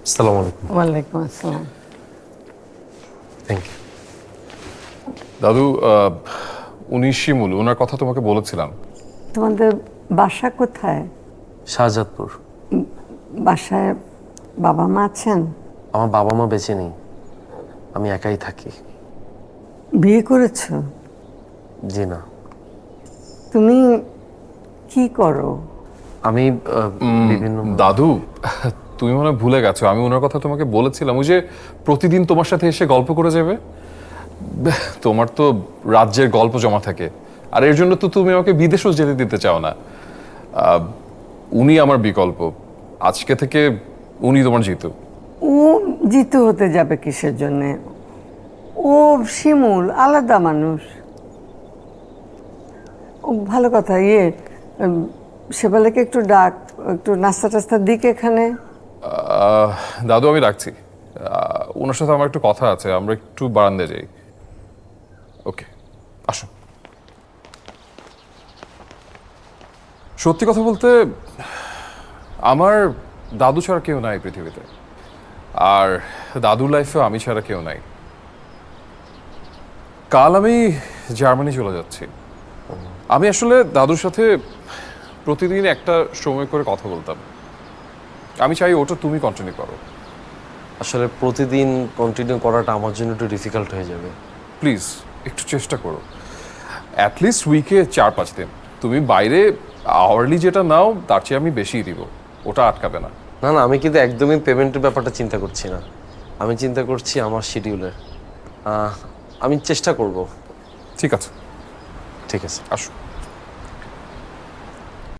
আসসালামু আলাইকুম। ওয়ালাইকুম আসসালাম। Thank you. দাদু, উনি শিমুল, ওনার কথা তোমাকে বলেছিলাম। তোমাদের বাসা কোথায়? শাহজাদপুর। বাসায় বাবা মা আছেন? আমার বাবা মা বেঁচে নেই, আমি একাই থাকি। বিয়ে করেছো? জি না। তুমি কি করো? আমি বিভিন্ন দাদু, তুমি মনে হয় ভুলে গেছো, আমি ওনার কথা তোমাকে বলেছিলাম, ওই যে প্রতিদিন তোমার সাথে এসে গল্প করে যাবে। তোমার তো রাজ্যের গল্প জমা থাকে, আর এর জন্য তো তুমি আমাকে বিদেশেও যেতে দিতে চাও না। উনি আমার বিকল্প, আজকে থেকে উনি তোমার জিতু। ও জিতু হতে যাবে কিসের জন্যে? ও শিমুল আলাদা মানুষ। ও ভালো কথা। সেবালেকে একটু ডাক, একটু নাস্তা টাস্তা দিক এখানে। দাদু, আমি রাখছি, ওনার সাথে আমার একটু কথা আছে, আমরা একটু বারান্দায় যাই। ওকে, আসো। সত্যি কথা বলতে, আমার দাদু ছাড়া কেউ নাই পৃথিবীতে, আর দাদুর লাইফে আমি ছাড়া কেউ নাই। কাল আমি জার্মানি চলে যাচ্ছি। আমি আসলে দাদুর সাথে প্রতিদিন একটা সময় করে কথা বলতাম, আমি চাই ওটা তুমি কন্টিনিউ করো। আসলে প্রতিদিন কন্টিনিউ করাটা আমার জন্য একটু ডিফিকাল্ট হয়ে যাবে। প্লিজ একটু চেষ্টা করো, অ্যাটলিস্ট উইকে 4-5 দিন। তুমি বাইরে আওয়ারলি যেটা নাও তার চেয়ে আমি বেশিই দিব, ওটা আটকাবে না। না না, আমি কিন্তু একদমই পেমেন্টের ব্যাপারটা চিন্তা করছি না, আমি চিন্তা করছি আমার শিডিউলের। আমি চেষ্টা করব। ঠিক আছে, ঠিক আছে। আসো।